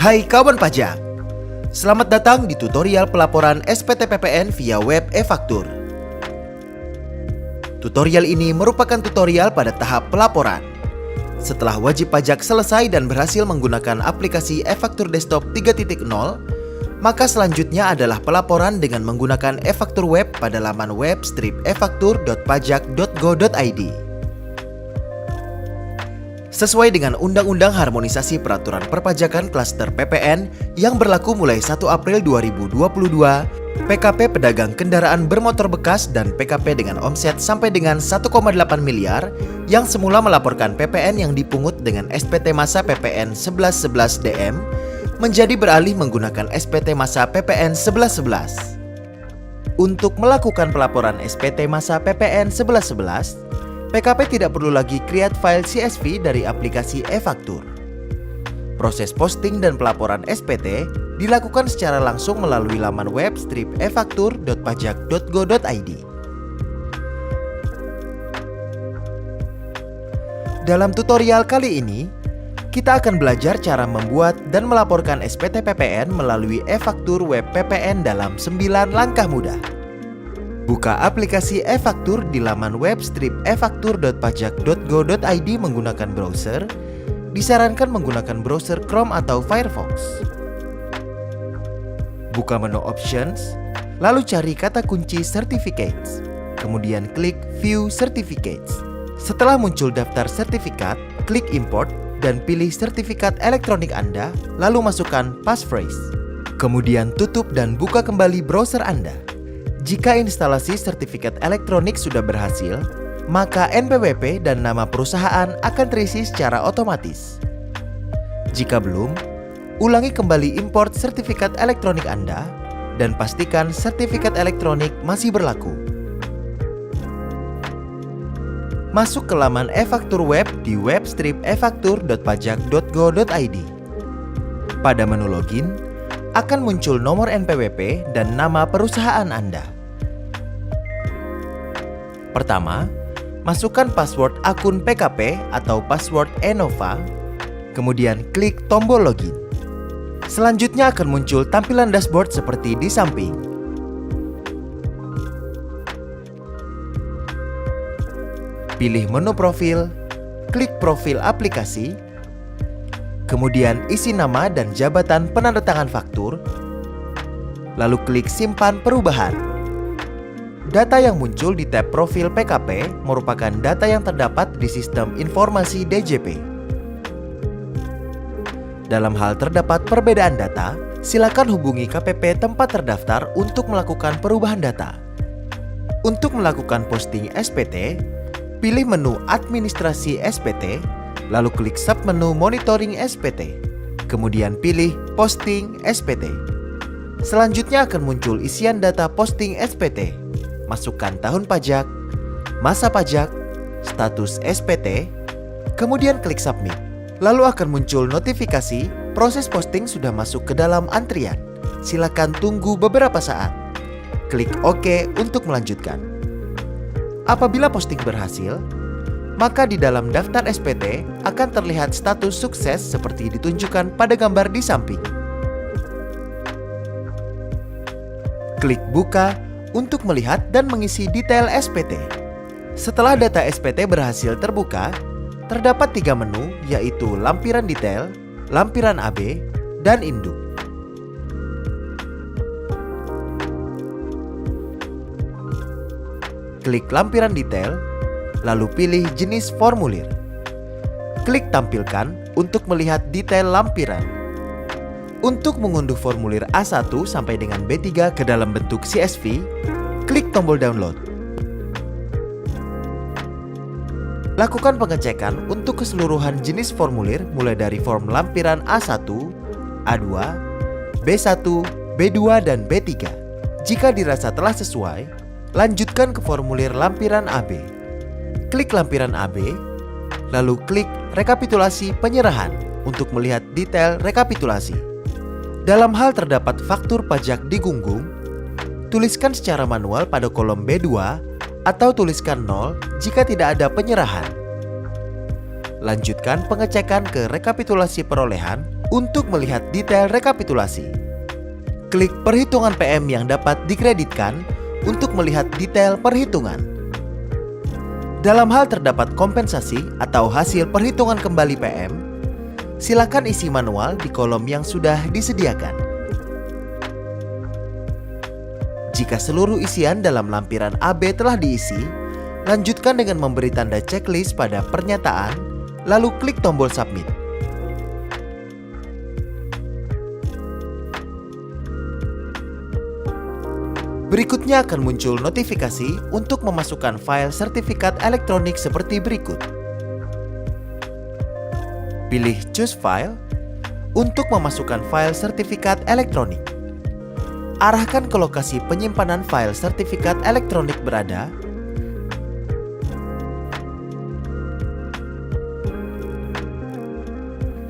Hai kawan pajak, selamat datang di tutorial pelaporan SPT PPN via web e-faktur. Tutorial ini merupakan tutorial pada tahap pelaporan. Setelah wajib pajak selesai dan berhasil menggunakan aplikasi e-faktur desktop 3.0, maka selanjutnya adalah pelaporan dengan menggunakan e-faktur web pada laman web strip efaktur.pajak.go.id. Sesuai dengan Undang-Undang Harmonisasi Peraturan Perpajakan Klaster PPN yang berlaku mulai 1 April 2022, PKP pedagang kendaraan bermotor bekas dan PKP dengan omset sampai dengan 1,8 miliar yang semula melaporkan PPN yang dipungut dengan SPT Masa PPN 1111 DM menjadi beralih menggunakan SPT Masa PPN 1111. Untuk melakukan pelaporan SPT Masa PPN 1111, PKP tidak perlu lagi create file CSV dari aplikasi e-faktur. Proses posting dan pelaporan SPT dilakukan secara langsung melalui laman web strip efaktur.pajak.go.id. Dalam tutorial kali ini, kita akan belajar cara membuat dan melaporkan SPT PPN melalui e-faktur web PPN dalam 9 langkah mudah. Buka aplikasi e-faktur di laman web strip efaktur.pajak.go.id menggunakan browser. Disarankan menggunakan browser Chrome atau Firefox. Buka menu Options, lalu cari kata kunci Certificates. Kemudian klik View Certificates. Setelah muncul daftar sertifikat, klik Import dan pilih sertifikat elektronik Anda, lalu masukkan passphrase. Kemudian tutup dan buka kembali browser Anda. Jika instalasi sertifikat elektronik sudah berhasil, maka NPWP dan nama perusahaan akan terisi secara otomatis. Jika belum, ulangi kembali import sertifikat elektronik Anda dan pastikan sertifikat elektronik masih berlaku. Masuk ke laman e-faktur web di web strip efaktur.pajak.go.id. Pada menu login, akan muncul nomor NPWP dan nama perusahaan Anda. Pertama, masukkan password akun PKP atau password Enova, kemudian klik tombol login. Selanjutnya akan muncul tampilan dashboard seperti di samping. Pilih menu profil, klik profil aplikasi, kemudian isi nama dan jabatan penandatangan faktur, lalu klik simpan perubahan. Data yang muncul di tab profil PKP merupakan data yang terdapat di sistem informasi DJP. Dalam hal terdapat perbedaan data, silakan hubungi KPP tempat terdaftar untuk melakukan perubahan data. Untuk melakukan posting SPT, pilih menu Administrasi SPT, lalu klik submenu Monitoring SPT, kemudian pilih Posting SPT. Selanjutnya akan muncul isian data posting SPT. Masukkan tahun pajak, masa pajak, status SPT, kemudian klik Submit. Lalu akan muncul notifikasi proses posting sudah masuk ke dalam antrian. Silakan tunggu beberapa saat. Klik OK untuk melanjutkan. Apabila posting berhasil, maka di dalam daftar SPT akan terlihat status sukses seperti ditunjukkan pada gambar di samping. Klik Buka untuk melihat dan mengisi detail SPT. Setelah data SPT berhasil terbuka, terdapat 3 menu yaitu lampiran detail, lampiran AB, dan induk. Klik lampiran detail, lalu pilih jenis formulir. Klik Tampilkan untuk melihat detail lampiran. Untuk mengunduh formulir A1 sampai dengan B3 ke dalam bentuk CSV, klik tombol download. Lakukan pengecekan untuk keseluruhan jenis formulir mulai dari form lampiran A1, A2, B1, B2, dan B3. Jika dirasa telah sesuai, lanjutkan ke formulir lampiran AB. Klik lampiran AB, lalu klik rekapitulasi penyerahan untuk melihat detail rekapitulasi. Dalam hal terdapat faktur pajak digunggung, tuliskan secara manual pada kolom B2 atau tuliskan 0 jika tidak ada penyerahan. Lanjutkan pengecekan ke rekapitulasi perolehan untuk melihat detail rekapitulasi. Klik perhitungan PM yang dapat dikreditkan untuk melihat detail perhitungan. Dalam hal terdapat kompensasi atau hasil perhitungan kembali PM, silakan isi manual di kolom yang sudah disediakan. Jika seluruh isian dalam lampiran AB telah diisi, lanjutkan dengan memberi tanda checklist pada pernyataan, lalu klik tombol submit. Berikutnya akan muncul notifikasi untuk memasukkan file sertifikat elektronik seperti berikut. Pilih Choose File untuk memasukkan file sertifikat elektronik. Arahkan ke lokasi penyimpanan file sertifikat elektronik berada.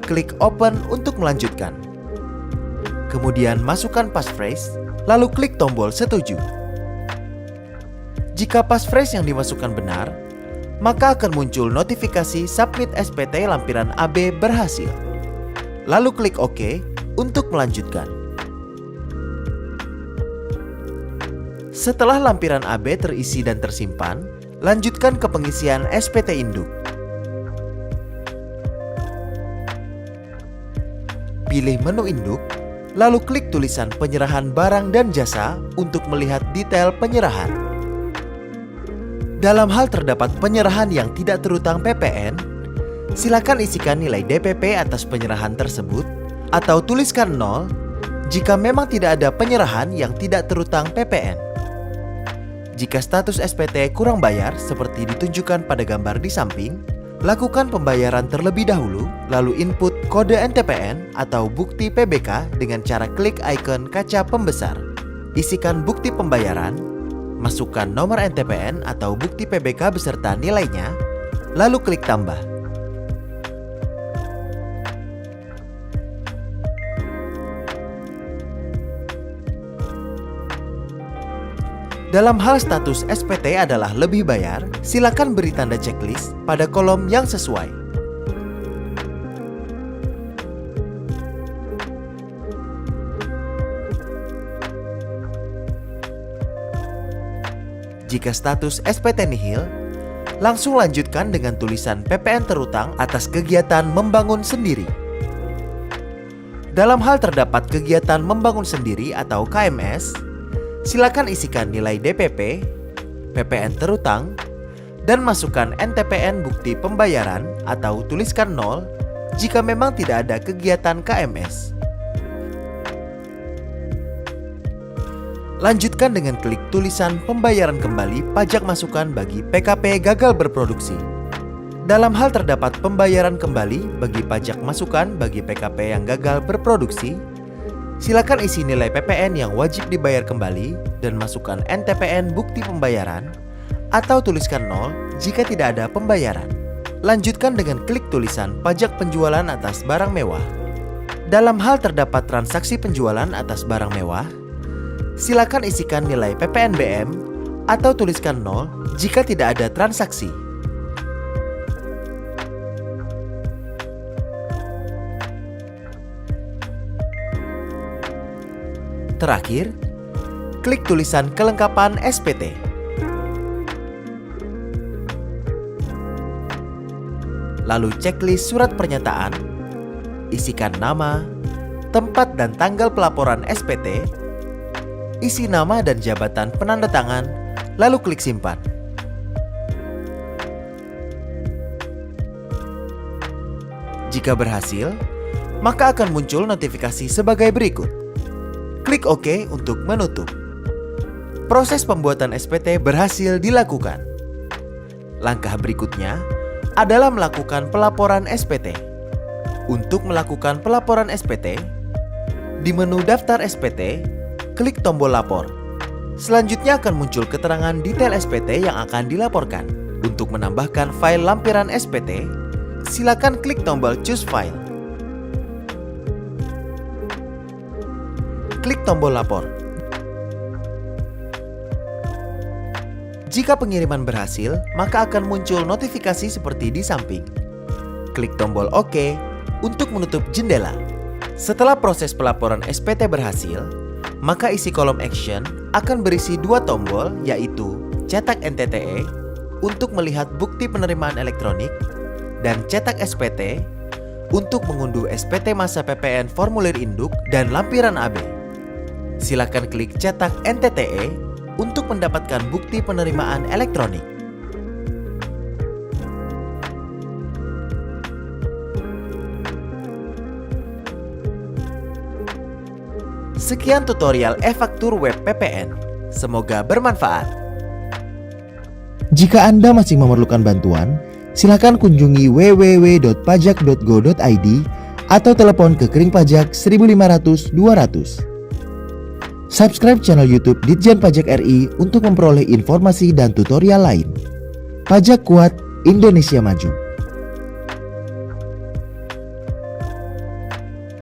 Klik Open untuk melanjutkan. Kemudian masukkan passphrase, lalu klik tombol Setuju. Jika passphrase yang dimasukkan benar, maka akan muncul notifikasi Submit SPT lampiran AB berhasil. Lalu klik OK untuk melanjutkan. Setelah lampiran AB terisi dan tersimpan, lanjutkan ke pengisian SPT induk. Pilih menu induk, lalu klik tulisan penyerahan barang dan jasa untuk melihat detail penyerahan. Dalam hal terdapat penyerahan yang tidak terutang PPN, silakan isikan nilai DPP atas penyerahan tersebut atau tuliskan 0 jika memang tidak ada penyerahan yang tidak terutang PPN. Jika status SPT kurang bayar seperti ditunjukkan pada gambar di samping, lakukan pembayaran terlebih dahulu, lalu input kode NTPN atau bukti PBK dengan cara klik ikon kaca pembesar. Isikan bukti pembayaran, masukkan nomor NTPN atau bukti PBK beserta nilainya, lalu klik tambah. Dalam hal status SPT adalah lebih bayar, silakan beri tanda checklist pada kolom yang sesuai. Jika status SPT nihil, langsung lanjutkan dengan tulisan PPN terutang atas kegiatan membangun sendiri. Dalam hal terdapat kegiatan membangun sendiri atau KMS, silakan isikan nilai DPP, PPN terutang, dan masukkan NTPN bukti pembayaran atau tuliskan 0 jika memang tidak ada kegiatan KMS. Lanjutkan dengan klik tulisan pembayaran kembali pajak masukan bagi PKP gagal berproduksi. Dalam hal terdapat pembayaran kembali bagi pajak masukan bagi PKP yang gagal berproduksi, silakan isi nilai PPN yang wajib dibayar kembali dan masukkan NTPN bukti pembayaran atau tuliskan 0 jika tidak ada pembayaran. Lanjutkan dengan klik tulisan pajak penjualan atas barang mewah. Dalam hal terdapat transaksi penjualan atas barang mewah, silakan isikan nilai PPN BM atau tuliskan 0 jika tidak ada transaksi. Terakhir, klik tulisan kelengkapan SPT. Lalu checklist surat pernyataan, isikan nama, tempat dan tanggal pelaporan SPT, isi nama dan jabatan penanda tangan, lalu klik simpan. Jika berhasil, maka akan muncul notifikasi sebagai berikut. Klik OK untuk menutup. Proses pembuatan SPT berhasil dilakukan. Langkah berikutnya adalah melakukan pelaporan SPT. Untuk melakukan pelaporan SPT, di menu Daftar SPT, klik tombol Lapor. Selanjutnya akan muncul keterangan detail SPT yang akan dilaporkan. Untuk menambahkan file lampiran SPT, silakan klik tombol Choose File. Klik tombol Lapor. Jika pengiriman berhasil, maka akan muncul notifikasi seperti di samping. Klik tombol OK untuk menutup jendela. Setelah proses pelaporan SPT berhasil, maka isi kolom action akan berisi dua tombol, yaitu cetak NTTE untuk melihat bukti penerimaan elektronik dan cetak SPT untuk mengunduh SPT masa PPN formulir induk dan lampiran AB. Silakan klik cetak NTTE untuk mendapatkan bukti penerimaan elektronik. Sekian tutorial e-faktur web PPN. Semoga bermanfaat. Jika Anda masih memerlukan bantuan, silakan kunjungi www.pajak.go.id atau telepon ke Kering Pajak 1500 200. Subscribe channel YouTube Ditjen Pajak RI untuk memperoleh informasi dan tutorial lain. Pajak kuat, Indonesia maju.